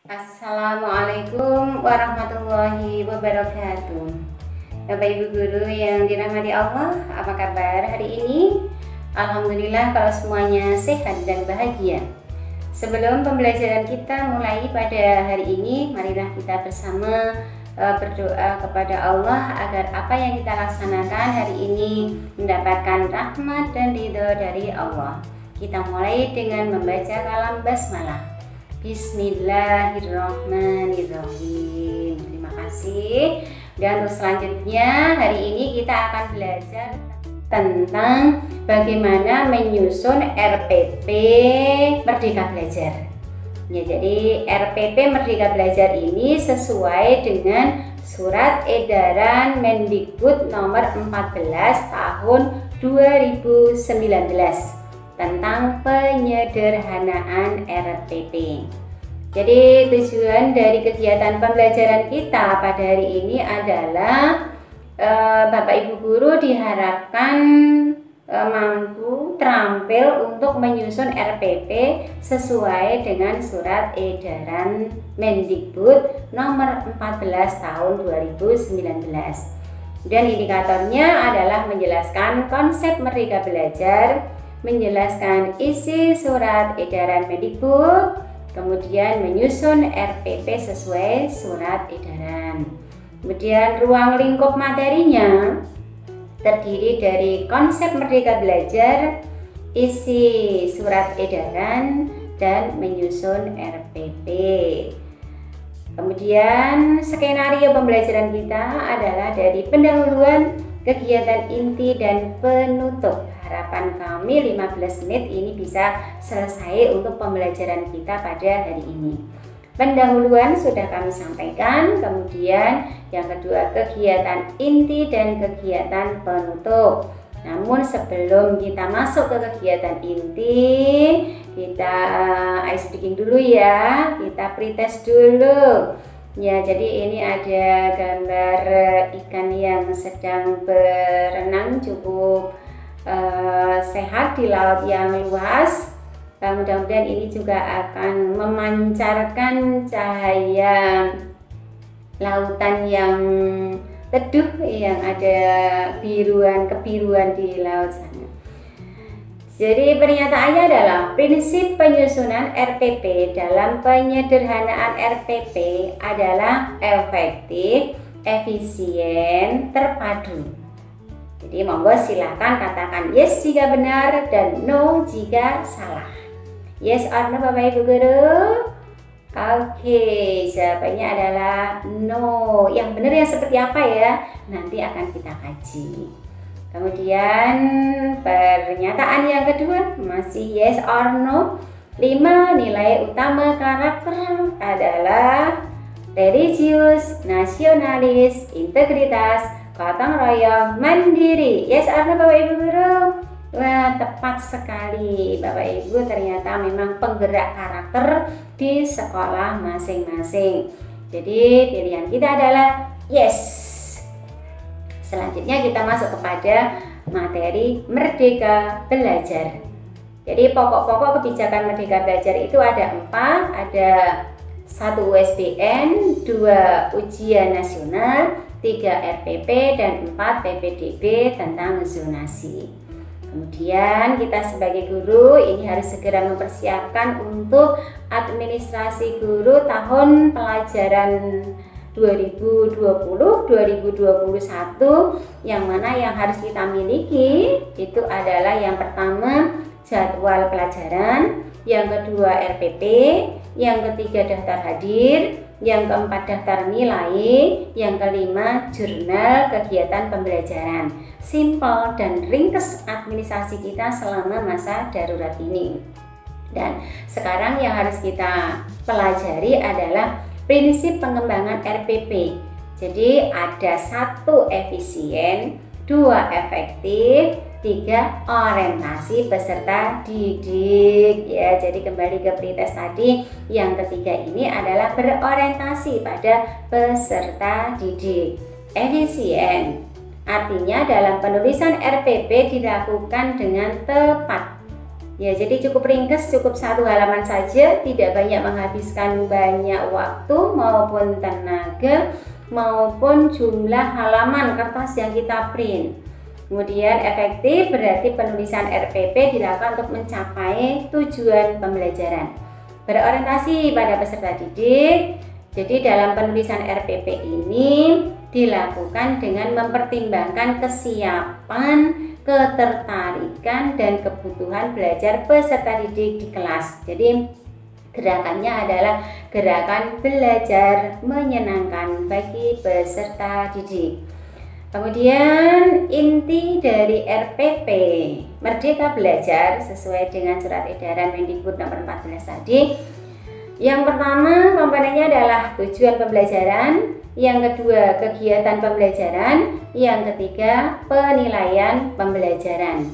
Assalamualaikum warahmatullahi wabarakatuh. Bapak Ibu Guru yang dirahmati Allah, apa kabar hari ini? Alhamdulillah kalau semuanya sehat dan bahagia. Sebelum pembelajaran kita mulai pada hari ini, marilah kita bersama berdoa kepada Allah agar apa yang kita laksanakan hari ini mendapatkan rahmat dan ridho dari Allah. Kita mulai dengan membaca kalam basmalah. Bismillahirrahmanirrahim. Terima kasih. Dan untuk selanjutnya hari ini kita akan belajar tentang bagaimana menyusun RPP Merdeka Belajar. Ya, jadi RPP Merdeka Belajar ini sesuai dengan Surat Edaran Mendikbud nomor 14 tahun 2019 tentang penyederhanaan RPP. Jadi tujuan dari kegiatan pembelajaran kita pada hari ini adalah Bapak Ibu Guru diharapkan mampu terampil untuk menyusun RPP sesuai dengan Surat Edaran Mendikbud nomor 14 tahun 2019. Dan indikatornya adalah menjelaskan konsep Merdeka Belajar, menjelaskan isi surat edaran Mendikbud, kemudian menyusun RPP sesuai surat edaran. Kemudian ruang lingkup materinya terdiri dari konsep Merdeka Belajar, isi surat edaran, dan menyusun RPP. Kemudian skenario pembelajaran kita adalah dari pendahuluan, kegiatan inti, dan penutup. Harapan kami 15 menit ini bisa selesai untuk pembelajaran kita pada hari ini. Pendahuluan sudah kami sampaikan, kemudian yang kedua kegiatan inti dan kegiatan penutup. Namun sebelum kita masuk ke kegiatan inti, kita ice breaking dulu ya, kita pretest dulu. Ya, jadi ini ada gambar ikan yang sedang berenang cukup sehat di laut yang luas. Mudah-mudahan ini juga akan memancarkan cahaya lautan yang teduh, yang ada kebiruan di laut sana. Jadi pernyataannya adalah prinsip penyusunan RPP dalam penyederhanaan RPP adalah efektif, efisien, terpadu. Jadi monggo silahkan katakan yes jika benar dan no jika salah. Yes or no Bapak Ibu Guru? Oke, jawabannya adalah no. Yang benar yang seperti apa ya? Nanti akan kita kaji. Kemudian pernyataan yang kedua masih yes or no. 5 nilai utama karakter adalah religius, nasionalis, integritas, gotong royong, mandiri. Yes or no Bapak Ibu Guru? Wah, tepat sekali Bapak Ibu, ternyata memang penggerak karakter di sekolah masing-masing. Jadi pilihan kita adalah yes. Selanjutnya kita masuk kepada materi Merdeka Belajar. Jadi pokok-pokok kebijakan Merdeka Belajar itu ada 4, ada 1 USBN, 2 ujian nasional, 3 RPP, dan 4 PPDB tentang zonasi. Kemudian kita sebagai guru ini harus segera mempersiapkan untuk administrasi guru tahun pelajaran 2020-2021, yang mana yang harus kita miliki itu adalah yang pertama jadwal pelajaran, yang kedua RPP, yang ketiga daftar hadir, yang keempat daftar nilai, yang kelima jurnal kegiatan pembelajaran. Simpel dan ringkes administrasi kita selama masa darurat ini. Dan sekarang yang harus kita pelajari adalah prinsip pengembangan RPP. Jadi ada 1 efisien, 2 efektif, 3 orientasi peserta didik ya. Jadi kembali ke pretest tadi, yang ketiga ini adalah berorientasi pada peserta didik. Efisien artinya dalam penulisan RPP dilakukan dengan tepat. Ya, jadi cukup ringkas, cukup 1 halaman saja, tidak banyak menghabiskan banyak waktu maupun tenaga maupun jumlah halaman kertas yang kita print. Kemudian efektif berarti penulisan RPP dilakukan untuk mencapai tujuan pembelajaran. Berorientasi pada peserta didik. Jadi dalam penulisan RPP ini dilakukan dengan mempertimbangkan kesiapan, ketertarikan, dan kebutuhan belajar peserta didik di kelas. Jadi gerakannya adalah gerakan belajar menyenangkan bagi peserta didik. Kemudian inti dari RPP Merdeka Belajar sesuai dengan surat edaran Mendikbud nomor 14 tadi. Yang pertama komponennya adalah tujuan pembelajaran, yang kedua kegiatan pembelajaran, yang ketiga penilaian pembelajaran.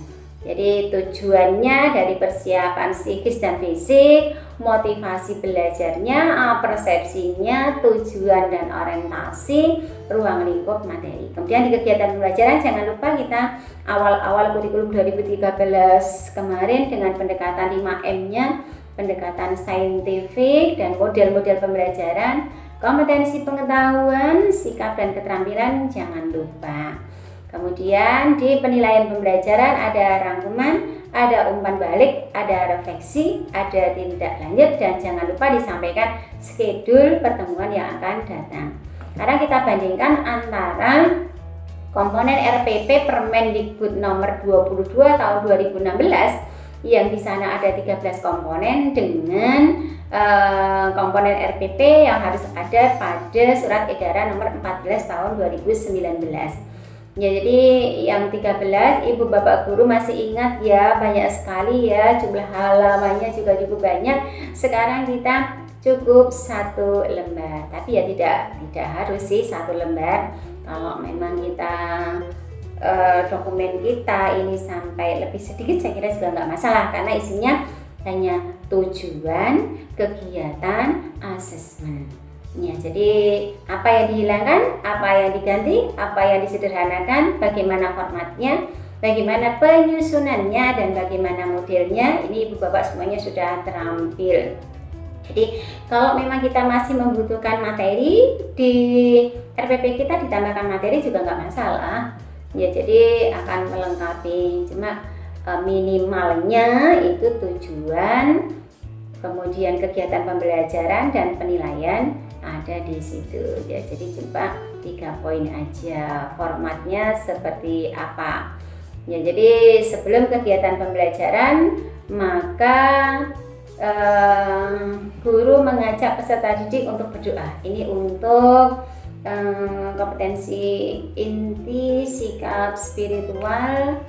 Jadi tujuannya dari persiapan psikis dan fisik, motivasi belajarnya, persepsinya, tujuan dan orientasi, ruang lingkup materi. Kemudian di kegiatan pembelajaran jangan lupa kita awal-awal kurikulum 2013 kemarin dengan pendekatan 5M-nya, pendekatan saintifik dan model-model pembelajaran, kompetensi pengetahuan, sikap dan keterampilan jangan lupa. Kemudian di penilaian pembelajaran ada rangkuman, ada umpan balik, ada refleksi, ada tindak lanjut, dan jangan lupa disampaikan schedule pertemuan yang akan datang. Sekarang kita bandingkan antara komponen RPP Permendikbud nomor 22 tahun 2016 yang di sana ada 13 komponen dengan komponen RPP yang harus ada pada surat edaran nomor 14 tahun 2019. Ya, jadi yang 13 Ibu Bapak Guru masih ingat ya, banyak sekali ya, jumlah halamannya juga cukup banyak. Sekarang kita cukup 1 lembar, tapi ya tidak harus sih 1 lembar. Kalau memang kita dokumen kita ini sampai lebih sedikit saya kira juga nggak masalah, karena isinya hanya tujuan, kegiatan, asesmen. Ya, jadi apa yang dihilangkan, apa yang diganti, apa yang disederhanakan, bagaimana formatnya, bagaimana penyusunannya, dan bagaimana modelnya, ini Ibu Bapak semuanya sudah terampil. Jadi kalau memang kita masih membutuhkan materi di RPP kita, ditambahkan materi juga nggak masalah. Ya, jadi akan melengkapi, cuma minimalnya itu tujuan, kemudian kegiatan pembelajaran dan penilaian ada di situ ya. Jadi coba 3 poin aja, formatnya seperti apa ya. Jadi sebelum kegiatan pembelajaran maka guru mengajak peserta didik untuk berdoa. Ini untuk kompetensi inti sikap spiritual.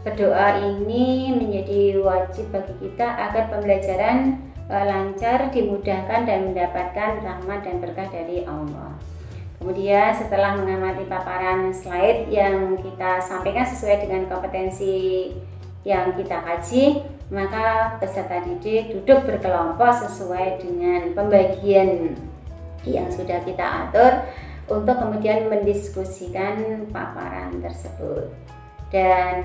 Berdoa ini menjadi wajib bagi kita agar pembelajaran lancar, dimudahkan, dan mendapatkan rahmat dan berkah dari Allah. Kemudian setelah mengamati paparan slide yang kita sampaikan sesuai dengan kompetensi yang kita kaji, maka peserta didik duduk berkelompok sesuai dengan pembagian yang sudah kita atur untuk kemudian mendiskusikan paparan tersebut. Dan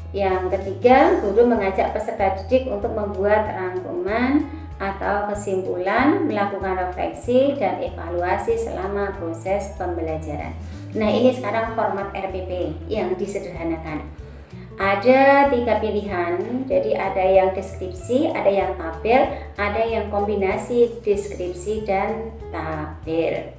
yang ketiga, guru mengajak peserta didik untuk membuat rangkuman atau kesimpulan, melakukan refleksi dan evaluasi selama proses pembelajaran. Nah, ini sekarang format RPP yang disederhanakan. Ada 3 pilihan, jadi ada yang deskripsi, ada yang tabel, ada yang kombinasi deskripsi dan tabel.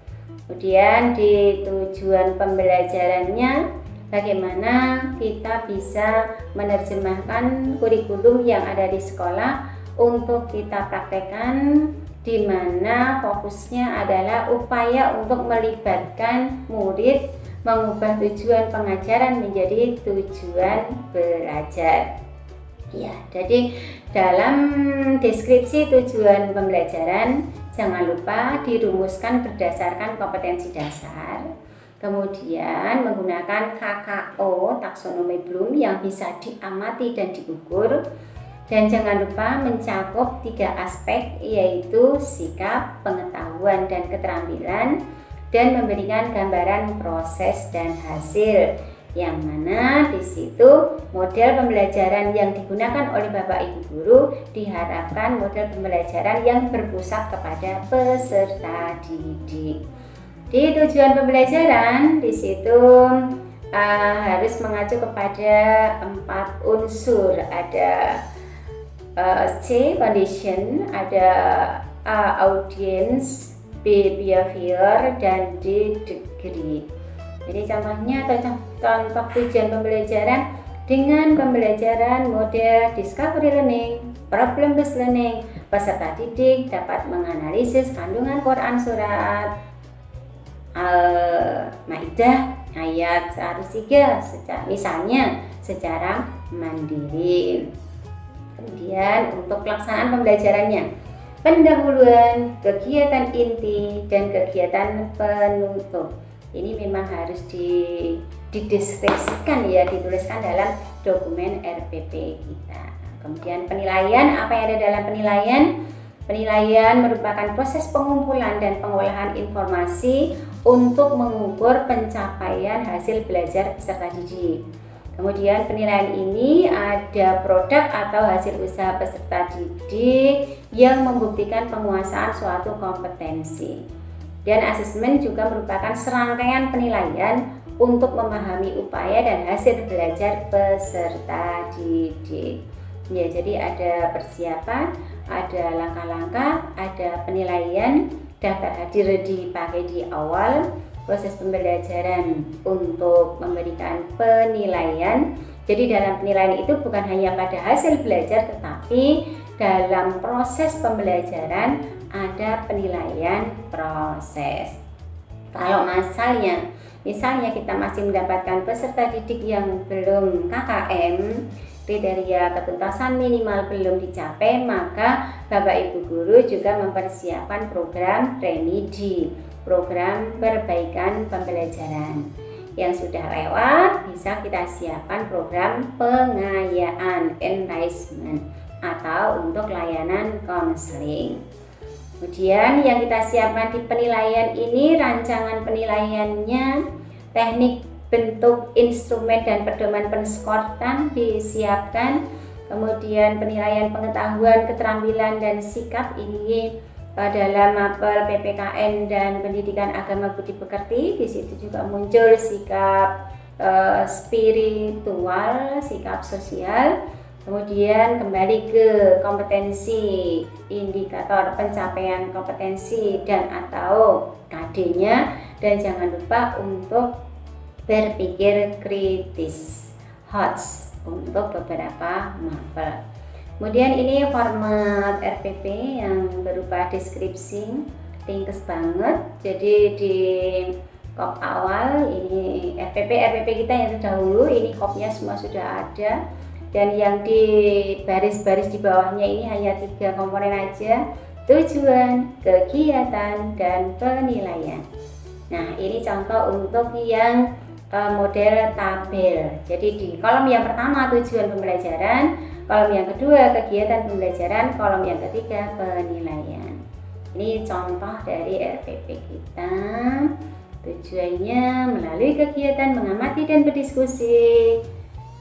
Kemudian di tujuan pembelajarannya, bagaimana kita bisa menerjemahkan kurikulum yang ada di sekolah untuk kita praktekkan, di mana fokusnya adalah upaya untuk melibatkan murid mengubah tujuan pengajaran menjadi tujuan belajar. Ya, jadi dalam deskripsi tujuan pembelajaran jangan lupa dirumuskan berdasarkan kompetensi dasar. Kemudian menggunakan KKO taksonomi Bloom yang bisa diamati dan diukur, dan jangan lupa mencakup 3 aspek, yaitu sikap, pengetahuan, dan keterampilan, dan memberikan gambaran proses dan hasil. yang mana di situ model pembelajaran yang digunakan oleh Bapak Ibu guru diharapkan model pembelajaran yang berpusat kepada peserta didik. Di tujuan pembelajaran di situ harus mengacu kepada 4 unsur, ada C condition, ada A audience, B behavior, dan D degree. Jadi contohnya atau contoh tujuan pembelajaran dengan pembelajaran model discovery learning, problem based learning, peserta didik dapat menganalisis kandungan Quran surat Al-Maidah ayat 103 misalnya secara mandiri. Kemudian untuk pelaksanaan pembelajarannya, pendahuluan, kegiatan inti, dan kegiatan penutup. Ini memang harus dideskripsikan ya, dituliskan dalam dokumen RPP kita. Kemudian penilaian, apa yang ada dalam penilaian? Penilaian merupakan proses pengumpulan dan pengolahan informasi untuk mengukur pencapaian hasil belajar peserta didik. Kemudian penilaian ini ada produk atau hasil usaha peserta didik yang membuktikan penguasaan suatu kompetensi. Dan asesmen juga merupakan serangkaian penilaian untuk memahami upaya dan hasil belajar peserta didik. Ya, jadi ada persiapan, ada langkah-langkah, ada penilaian, daftar hadir dipakai di awal proses pembelajaran untuk memberikan penilaian. Jadi dalam penilaian itu bukan hanya pada hasil belajar, tetapi dalam proses pembelajaran ada penilaian proses. Kalau misalnya kita masih mendapatkan peserta didik yang belum KKM, kriteria ketuntasan minimal belum dicapai, maka Bapak Ibu guru juga mempersiapkan program remedi, program perbaikan pembelajaran. Yang sudah lewat bisa kita siapkan program pengayaan, enrichment, atau untuk layanan konseling. Kemudian yang kita siapkan di penilaian ini, rancangan penilaiannya, teknik, bentuk, instrumen, dan pedoman penskoran disiapkan. Kemudian penilaian pengetahuan, keterampilan, dan sikap ini dalam mapel PPKN dan Pendidikan Agama Budi Pekerti. Di situ juga muncul sikap spiritual, sikap sosial. Kemudian kembali ke kompetensi, indikator pencapaian kompetensi dan atau KD-nya, dan jangan lupa untuk berpikir kritis, HOTS untuk beberapa mapel. Kemudian ini format RPP yang berupa deskripsi, ringkas banget. Jadi di kop awal ini RPP kita yang terdahulu, ini kopnya semua sudah ada. Dan yang di baris-baris di bawahnya ini hanya 3 komponen aja: tujuan, kegiatan, dan penilaian. Nah, ini contoh untuk yang model tabel. Jadi di kolom yang pertama tujuan pembelajaran, kolom yang kedua kegiatan pembelajaran, kolom yang ketiga penilaian. Ini contoh dari RPP kita. Tujuannya melalui kegiatan mengamati dan berdiskusi,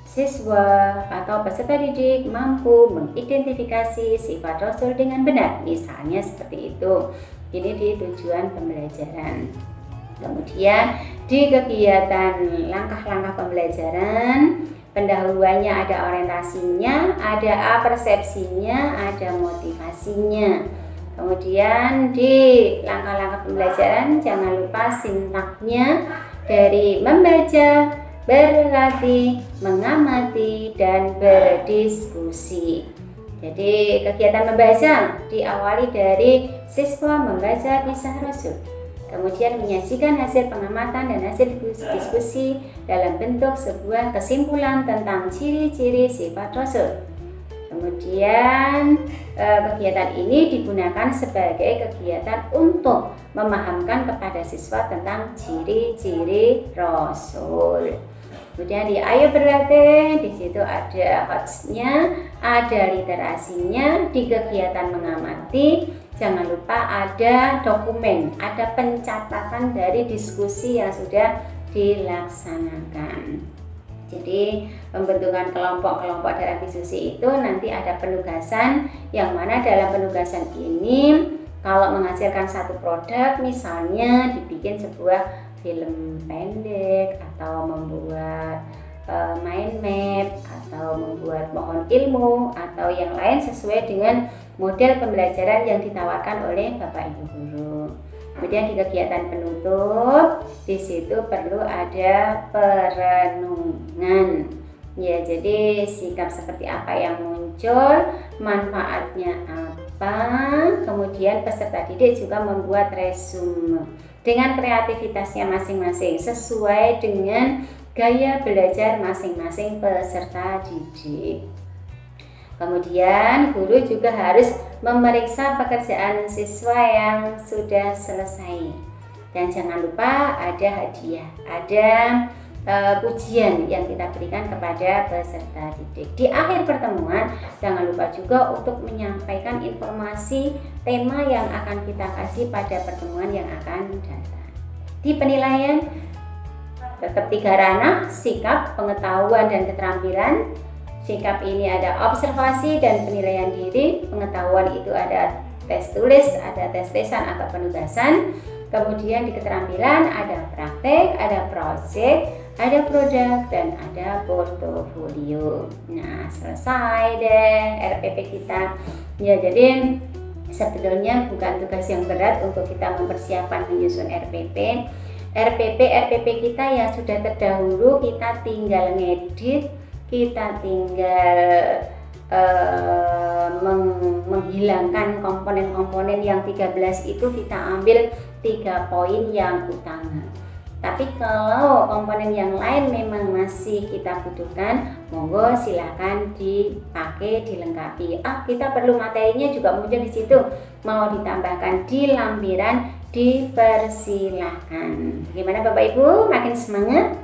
siswa atau peserta didik mampu mengidentifikasi sifat Rasul dengan benar, misalnya seperti itu. Ini di tujuan pembelajaran. Kemudian di kegiatan langkah-langkah pembelajaran, pendahuluannya ada orientasinya, ada persepsinya, ada motivasinya. Kemudian di langkah-langkah pembelajaran jangan lupa sintaknya dari membaca, berlatih, mengamati, dan berdiskusi. Jadi kegiatan membaca diawali dari siswa membaca kisah Rasul, kemudian menyajikan hasil pengamatan dan hasil diskusi dalam bentuk sebuah kesimpulan tentang ciri-ciri sifat Rasul. Kemudian kegiatan ini digunakan sebagai kegiatan untuk memahamkan kepada siswa tentang ciri-ciri Rasul. Kemudian di ayo berlatih, di situ ada HOTS-nya, ada literasinya. Di kegiatan mengamati, jangan lupa ada dokumen, ada pencatatan dari diskusi yang sudah dilaksanakan. Jadi pembentukan kelompok-kelompok dalam diskusi itu nanti ada penugasan, yang mana dalam penugasan ini kalau menghasilkan satu produk, misalnya dibikin sebuah film pendek atau membuat mind map atau membuat pohon ilmu atau yang lain sesuai dengan model pembelajaran yang ditawarkan oleh Bapak Ibu guru. Kemudian di kegiatan penutup, di situ perlu ada perenungan. Ya, jadi sikap seperti apa yang muncul, manfaatnya apa, kemudian peserta didik juga membuat resume dengan kreativitasnya masing-masing sesuai dengan gaya belajar masing-masing peserta didik. Kemudian guru juga harus memeriksa pekerjaan siswa yang sudah selesai. Dan jangan lupa ada hadiah, ada pujian yang kita berikan kepada peserta didik. Di akhir pertemuan jangan lupa juga untuk menyampaikan informasi tema yang akan kita kasih pada pertemuan yang akan datang. Di penilaian tetap 3 ranah: sikap, pengetahuan, dan keterampilan. Sikap ini ada observasi dan penilaian diri. Pengetahuan itu ada tes tulis, ada tes lisan atau penugasan. Kemudian di keterampilan ada praktek, ada project, ada produk, dan ada portofolio. Nah, selesai deh RPP kita. Ya, jadi sebetulnya bukan tugas yang berat untuk kita mempersiapkan menyusun RPP. RPP kita yang sudah terdahulu kita tinggal ngedit, kita tinggal menghilangkan komponen-komponen yang 13 itu, kita ambil 3 poin yang utama. Tapi kalau komponen yang lain memang masih kita butuhkan, monggo silahkan dipakai, dilengkapi. Kita perlu materinya juga muncul di situ, mau ditambahkan di lampiran, dipersilahkan. Gimana Bapak Ibu, makin semangat?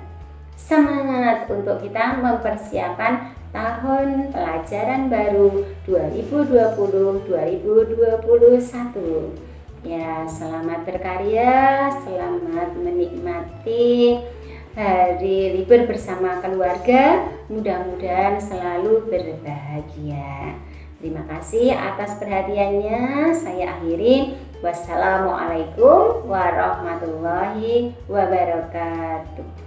Semangat untuk kita mempersiapkan tahun pelajaran baru 2020-2021. Ya, selamat berkarya, selamat menikmati hari libur bersama keluarga. Mudah-mudahan selalu berbahagia. Terima kasih atas perhatiannya. Saya akhiri. Wassalamualaikum warahmatullahi wabarakatuh.